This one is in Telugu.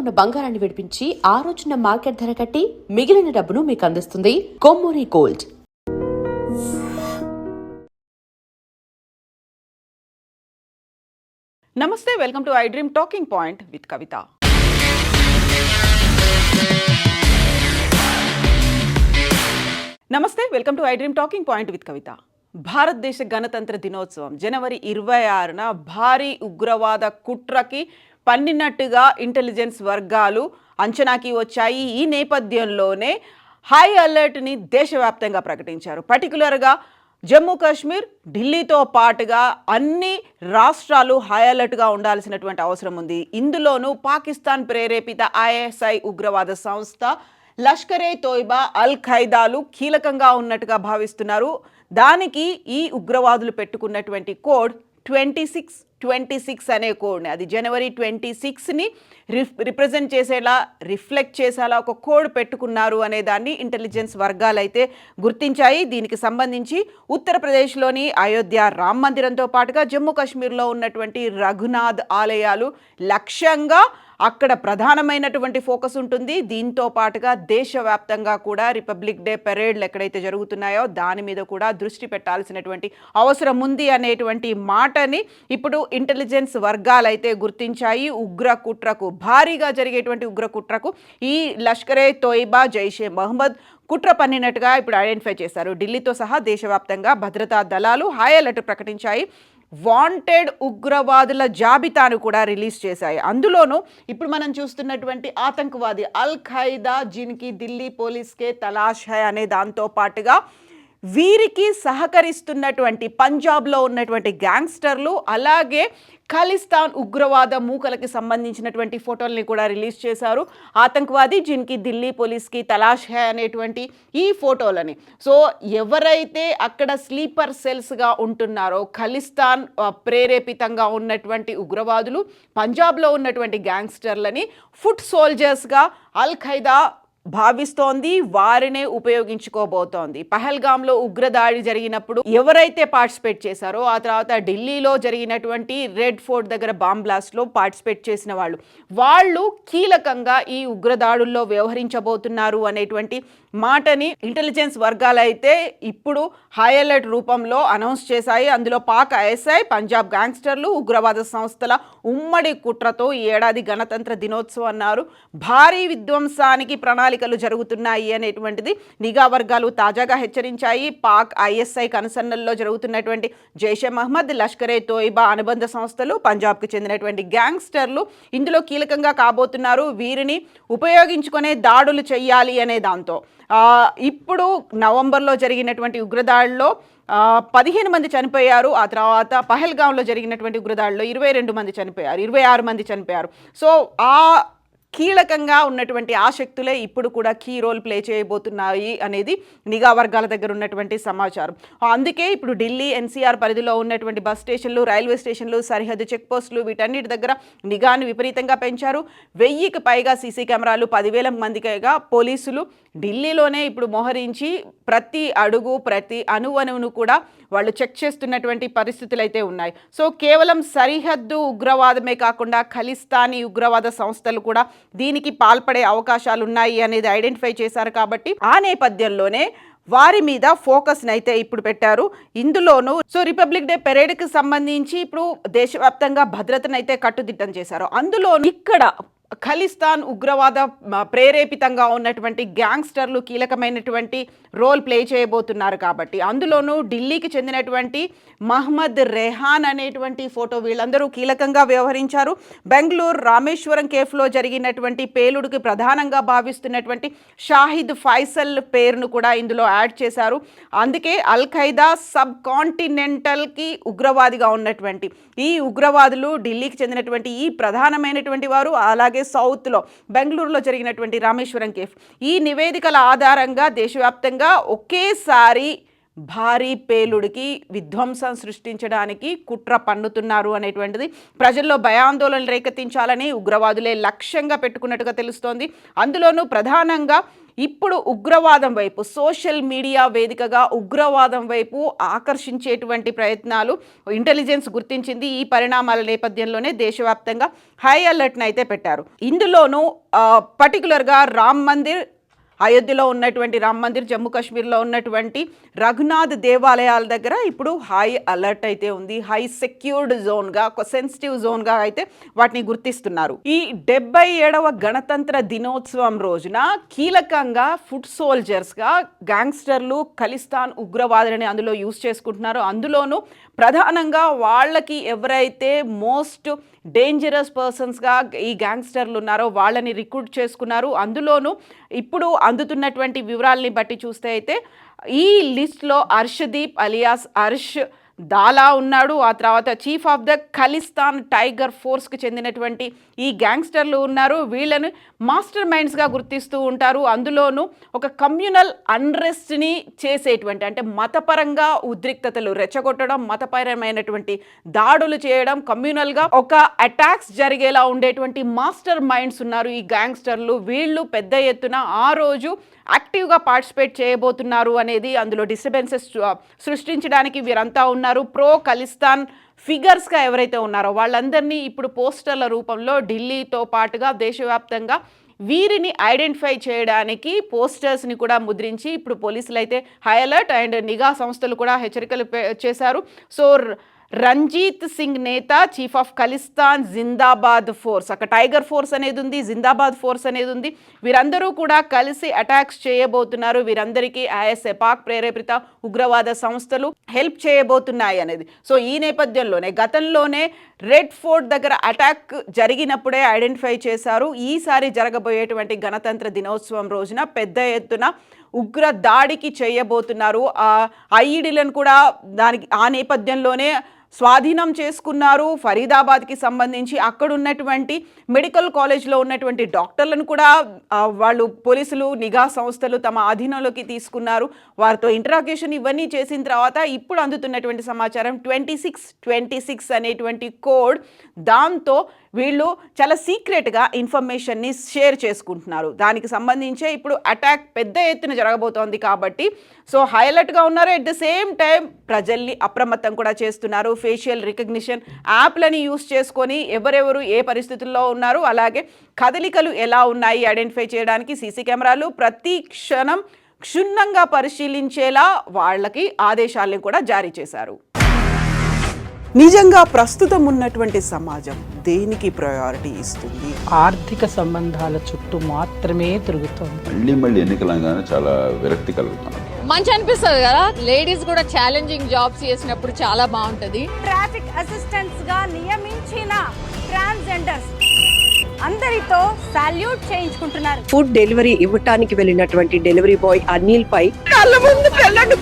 ఉన్న బంగారాన్ని విడిపించి ఆ రోజున మార్కెట్ ధర కట్టి మిగిలిన డబ్బును మీకు అందిస్తుంది కొమ్మూరి గోల్డ్. నమస్తే, welcome to I dream talking point with Kavitha. నమస్తే, welcome to I dream talking point with Kavitha. భారతదేశ గణతంత్ర దినోత్సవం జనవరి 26న భారీ ఉగ్రవాద కుట్రకి పన్నినట్టుగా ఇంటెలిజెన్స్ వర్గాలు అంచనాకి వచ్చాయి. ఈ నేపథ్యంలోనే హై అలర్ట్ని దేశవ్యాప్తంగా ప్రకటించారు. పర్టికులర్గా జమ్మూ కాశ్మీర్, ఢిల్లీతో పాటుగా అన్ని రాష్ట్రాలు హై అలర్ట్గా ఉండాల్సినటువంటి అవసరం ఉంది. ఇందులోనూ పాకిస్తాన్ ప్రేరేపిత ఐఎస్ఐ ఉగ్రవాద సంస్థ లష్కరే తోయిబా, అల్ ఖైదాలు కీలకంగా ఉన్నట్టుగా భావిస్తున్నారు. దానికి ఈ ఉగ్రవాదులు పెట్టుకున్నటువంటి కోడ్ 2626 అనే కోడ్ని, అది జనవరి 26ని రిప్రజెంట్ చేసేలా, రిఫ్లెక్ట్ చేసేలా ఒక కోడ్ పెట్టుకున్నారు అనే దాన్ని ఇంటెలిజెన్స్ వర్గాలు అయితే గుర్తించాయి. దీనికి సంబంధించి ఉత్తరప్రదేశ్లోని అయోధ్య రామ్ మందిరంతో పాటుగా జమ్మూ కాశ్మీర్లో ఉన్నటువంటి రఘునాథ్ ఆలయాలు లక్ష్యంగా అక్కడ ప్రధానమైనటువంటి ఫోకస్ ఉంటుంది. దీంతో పాటుగా దేశవ్యాప్తంగా కూడా రిపబ్లిక్ డే పెరేడ్లు ఎక్కడైతే జరుగుతున్నాయో దాని మీద కూడా దృష్టి పెట్టాల్సినటువంటి అవసరం ఉంది అనేటువంటి మాటని ఇప్పుడు ఇంటెలిజెన్స్ వర్గాలు అయితే గుర్తించాయి. ఉగ్ర కుట్రకు, భారీగా జరిగేటువంటి ఉగ్ర కుట్రకు ఈ లష్కరే తోయిబా, జైషే మహమ్మద్ కుట్ర పన్నినట్టుగా ఇప్పుడు ఐడెంటిఫై చేశారు. ఢిల్లీతో సహా దేశవ్యాప్తంగా భద్రతా దళాలు హై అలర్ట్ ప్రకటించాయి. వాంటెడ్ ఉగ్రవాదుల జాబితాను కూడా రిలీజ్ చేశాయి. అందులోనూ ఇప్పుడు మనం చూస్తున్నటువంటి ఆతంకవాది అల్ ఖైదా, జిన్కి ఢిల్లీ పోలీస్కే తలాష్ హై అనే దాంతో పాటుగా వీరికి సహకరిస్తున్నటువంటి పంజాబ్లో ఉన్నటువంటి గ్యాంగ్స్టర్లు, అలాగే ఖలిస్తాన్ ఉగ్రవాద మూకలకి సంబంధించినటువంటి ఫోటోల్ని కూడా రిలీజ్ చేశారు. ఆతంకవాది జిన్కి ఢిల్లీ పోలీస్కి తలాష్ హై అనేటువంటి ఈ ఫోటోలని. సో ఎవరైతే అక్కడ స్లీపర్ సెల్స్గా ఉంటున్నారో, ఖలిస్తాన్ ప్రేరేపితంగా ఉన్నటువంటి ఉగ్రవాదులు, పంజాబ్లో ఉన్నటువంటి గ్యాంగ్స్టర్లని ఫుట్ సోల్జర్స్గా అల్ ఖైదా భావిస్తోంది, వారినే ఉపయోగించుకోబోతోంది. పహల్గామ్లో ఉగ్రదాడి జరిగినప్పుడు ఎవరైతే పార్టిసిపేట్ చేశారో, ఆ తర్వాత ఢిల్లీలో జరిగినటువంటి రెడ్ ఫోర్ట్ దగ్గర బాంబ్ బ్లాస్ట్లో పార్టిసిపేట్ చేసిన వాళ్ళు కీలకంగా ఈ ఉగ్రదాడుల్లో వ్యవహరించబోతున్నారు అనేటువంటి మాటని ఇంటెలిజెన్స్ వర్గాలు అయితే ఇప్పుడు హై అలర్ట్ రూపంలో అనౌన్స్ చేశాయి. అందులో పాక్ ఐఎస్ఐ, పంజాబ్ గ్యాంగ్స్టర్లు, ఉగ్రవాద సంస్థల ఉమ్మడి కుట్రతో ఈ ఏడాది గణతంత్ర దినోత్సవం అన్నారు. భారీ విధ్వంసానికి ప్రణాళికలు జరుగుతున్నాయి అనేటువంటిది నిఘా వర్గాలు తాజాగా హెచ్చరించాయి. పాక్ ఐఎస్ఐ కనుసన్నల్లో జరుగుతున్నటువంటి జైషే మహమ్మద్, లష్కరే తోయిబా అనుబంధ సంస్థలు, పంజాబ్కి చెందినటువంటి గ్యాంగ్స్టర్లు ఇందులో కీలకంగా కాబోతున్నారు. వీరిని ఉపయోగించుకునే దాడులు చెయ్యాలి అనే దాంతో ఇప్పుడు నవంబర్లో జరిగినటువంటి ఉగ్రదాడిలో 15 మంది చనిపోయారు. ఆ తర్వాత పహల్గాంలో జరిగినటువంటి ఉగ్రదాడిలో 22 మంది చనిపోయారు, 26 మంది చనిపోయారు. సో కీలకంగా ఉన్నటువంటి ఆసక్తులే ఇప్పుడు కూడా కీ రోల్ ప్లే చేయబోతున్నాయి అనేది నిఘా వర్గాల దగ్గర ఉన్నటువంటి సమాచారం. అందుకే ఇప్పుడు ఢిల్లీ ఎన్సీఆర్ పరిధిలో ఉన్నటువంటి బస్ స్టేషన్లు, రైల్వే స్టేషన్లు, సరిహద్దు చెక్ పోస్టులు వీటన్నిటి దగ్గర నిఘాను విపరీతంగా పెంచారు. 1000కి పైగా సీసీ కెమెరాలు, 10,000 మందికిగా పోలీసులు ఢిల్లీలోనే ఇప్పుడు మోహరించి ప్రతి అడుగు, ప్రతి అణువణువును కూడా వాళ్ళు చెక్ చేస్తున్నటువంటి పరిస్థితులు అయితే ఉన్నాయి. సో కేవలం సరిహద్దు ఉగ్రవాదమే కాకుండా ఖలిస్తానీ ఉగ్రవాద సంస్థలు కూడా దీనికి పాల్పడే అవకాశాలు ఉన్నాయి అనేది ఐడెంటిఫై చేశారు. కాబట్టి ఆ నేపథ్యంలోనే వారి మీద ఫోకస్ని అయితే ఇప్పుడు పెట్టారు. ఇందులోనూ రిపబ్లిక్ డే పెరేడ్కి సంబంధించి ఇప్పుడు దేశవ్యాప్తంగా భద్రతను అయితే కట్టుదిట్టం చేశారు. అందులో ఇక్కడ ఖలిస్తాన్ ఉగ్రవాద ప్రేరేపితంగా ఉన్నటువంటి గ్యాంగ్స్టర్లు కీలకమైనటువంటి రోల్ ప్లే చేయబోతున్నారు. కాబట్టి అందులోనూ ఢిల్లీకి చెందినటువంటి మహమ్మద్ రెహాన్ అనేటువంటి ఫోటో వీళ్ళందరూ కీలకంగా వ్యవహరించారు. బెంగళూరు రామేశ్వరం కేఫ్లో జరిగినటువంటి పేలుడుకి ప్రధానంగా భావిస్తున్నటువంటి షాహిద్ ఫైసల్ పేరును కూడా ఇందులో యాడ్ చేశారు. అందుకే అల్ ఖైదా సబ్ కాంటినెంటల్కి ఉగ్రవాదిగా ఉన్నటువంటి ఈ ఉగ్రవాదులు ఢిల్లీకి చెందినటువంటి ఈ ప్రధానమైనటువంటి వారు, అలాగే సౌత్లో బెంగళూరులో జరిగినటువంటి రామేశ్వరం కేఫ్. ఈ నివేదికల ఆధారంగా దేశవ్యాప్తంగా ఒకేసారి భారీ పేలుడికి విధ్వంసం సృష్టించడానికి కుట్ర పన్నుతున్నారు అనేటువంటిది ప్రజల్లో భయాందోళనలు రేకెత్తించాలని ఉగ్రవాదులే లక్ష్యంగా పెట్టుకున్నట్టుగా తెలుస్తోంది. అందులోనూ ప్రధానంగా ఇప్పుడు ఉగ్రవాదం వైపు, సోషల్ మీడియా వేదికగా ఉగ్రవాదం వైపు ఆకర్షించేటువంటి ప్రయత్నాలు ఇంటెలిజెన్స్ గుర్తించింది. ఈ పరిణామాల నేపథ్యంలోనే దేశవ్యాప్తంగా హై అలర్ట్ని అయితే పెట్టారు. ఇందులోనూ పర్టికులర్గా రామ్ మందిర్, అయోధ్యలో ఉన్నటువంటి రామ్ మందిర్, జమ్మూ కాశ్మీర్లో ఉన్నటువంటి రఘునాథ్ దేవాలయాల దగ్గర ఇప్పుడు హై అలర్ట్ అయితే ఉంది. హై సెక్యూర్డ్ జోన్గా, ఒక సెన్సిటివ్ జోన్గా అయితే వాటిని గుర్తిస్తున్నారు. ఈ 77వ గణతంత్ర దినోత్సవం రోజున కీలకంగా ఫుట్ సోల్జర్స్గా గ్యాంగ్స్టర్లు ఖలిస్తాన్ ఉగ్రవాదులని అందులో యూజ్ చేసుకుంటున్నారు. అందులోనూ ప్రధానంగా వాళ్ళకి ఎవరైతే మోస్ట్ డేంజరస్ పర్సన్స్గా ఈ గ్యాంగ్స్టర్లు ఉన్నారో వాళ్ళని రిక్రూట్ చేసుకున్నారు. అందులోనూ ఇప్పుడు అందుతున్నటువంటి వివరాలని బట్టి చూస్తే అయితే ఈ లిస్ట్లో అర్షదీప్ అలియాస్ అర్ష్ దాలా ఉన్నాడు. ఆ తర్వాత chief of the Khalistan tiger ఫోర్స్కి చెందినటువంటి ఈ గ్యాంగ్స్టర్లు ఉన్నారు. వీళ్ళని మాస్టర్ మైండ్స్గా గుర్తిస్తూ ఉంటారు. అందులోనూ ఒక కమ్యూనల్ అన్రెస్ట్ని చేసేటువంటి, అంటే మతపరంగా ఉద్రిక్తతలు రెచ్చగొట్టడం, మతపరమైనటువంటి దాడులు చేయడం, కమ్యూనల్గా ఒక అటాక్స్ జరిగేలా ఉండేటువంటి మాస్టర్ మైండ్స్ ఉన్నారు ఈ గ్యాంగ్స్టర్లు. వీళ్ళు పెద్ద ఎత్తున ఆ రోజు యాక్టివ్గా పార్టిసిపేట్ చేయబోతున్నారు అనేది అందులో డిస్టర్బెన్సెస్ సృష్టించడానికి వీరంతా ఉన్నారు. ప్రో ఖలిస్తాన్ ఫిగర్స్గా ఎవరైతే ఉన్నారో వాళ్ళందరినీ ఇప్పుడు పోస్టర్ల రూపంలో ఢిల్లీతో పాటుగా దేశవ్యాప్తంగా వీరిని ఐడెంటిఫై చేయడానికి పోస్టర్స్ని కూడా ముద్రించి ఇప్పుడు పోలీసులు అయితే హై అలర్ట్ అండ్ నిఘా సంస్థలు కూడా హెచ్చరికలు చేశారు. సో రంజీత్ సింగ్ నేత, chief of Khalistan Zindabad force, అక్కడ టైగర్ ఫోర్స్ అనేది ఉంది, జిందాబాద్ ఫోర్స్ అనేది ఉంది. వీరందరూ కూడా కలిసి అటాక్స్ చేయబోతున్నారు. వీరందరికీ ఐఎస్ఐ, పాక్ ప్రేరేపిత ఉగ్రవాద సంస్థలు హెల్ప్ చేయబోతున్నాయి అనేది. సో ఈ నేపథ్యంలోనే గతంలోనే రెడ్ ఫోర్ట్ దగ్గర అటాక్ జరిగినప్పుడే ఐడెంటిఫై చేశారు. ఈసారి జరగబోయేటువంటి గణతంత్ర దినోత్సవం రోజున పెద్ద ఎత్తున ఉగ్ర దాడికి చేయబోతున్నారు. ఐఈడీలను కూడా ఆ నేపథ్యంలోనే స్వాధీనం చేసుకున్నారు. ఫరీదాబాద్కి సంబంధించి అక్కడ ఉన్నటువంటి మెడికల్ కాలేజ్లో ఉన్నటువంటి డాక్టర్లను కూడా వాళ్ళు పోలీసులు, నిఘా సంస్థలు తమ అధీనంలోకి తీసుకున్నారు. వారితో ఇంటరాగేషన్ ఇవన్నీ చేసిన తర్వాత ఇప్పుడు అందుతున్నటువంటి సమాచారం 2626 అనేటువంటి కోడ్, దాంతో వీళ్ళు చాలా సీక్రెట్గా ఇన్ఫర్మేషన్ని షేర్ చేసుకుంటున్నారు. దానికి సంబంధించే ఇప్పుడు అటాక్ పెద్ద ఎత్తున జరగబోతోంది కాబట్టి సో హైలైట్గా ఉన్నారు. ఎట్ ద సేమ్ టైం ప్రజల్ని అప్రమత్తం కూడా చేస్తున్నారు. ఫేషియల్ రికగ్నిషన్ యాప్లని యూస్ చేసుకొని ఎవరెవరు ఏ పరిస్థితుల్లో ఉన్నారు, అలాగే కదలికలు ఎలా ఉన్నాయి ఐడెంటిఫై చేయడానికి సీసీ కెమెరాలు ప్రతి క్షణం క్షుణ్ణంగా పరిశీలించేలా వాళ్ళకి ఆదేశాలను కూడా జారీ చేశారు. నిజంగా ప్రస్తుతం ఉన్నటువంటి సమాజం దేనికి ప్రయారిటీ ఇస్తుంది? ఆర్థిక సంబంధాల చుట్టూ మాత్రమే తిరుగుతుంది. మళ్ళీ ఎన్నికలంగానే చాలా విరక్తి కలుగుతాను. మంచి అనిపిస్తుంది కదా, లేడీస్ కూడా ఛాలెంజింగ్ జాబ్స్ చేసినప్పుడు చాలా బాగుంటది. ట్రాఫిక్ అసిస్టెంట్స్ గా నియమించిన ట్రాన్స్జెండర్స్ అందరితో సాల్యూట్ చేయించుకుంటున్నారు. ఫుడ్ డెలివరీ ఇవ్వటానికి వెళ్ళినటువంటి డెలివరీ బాయ్ అనిల్ పై కళ్ళ ముందు పెళ్ళండి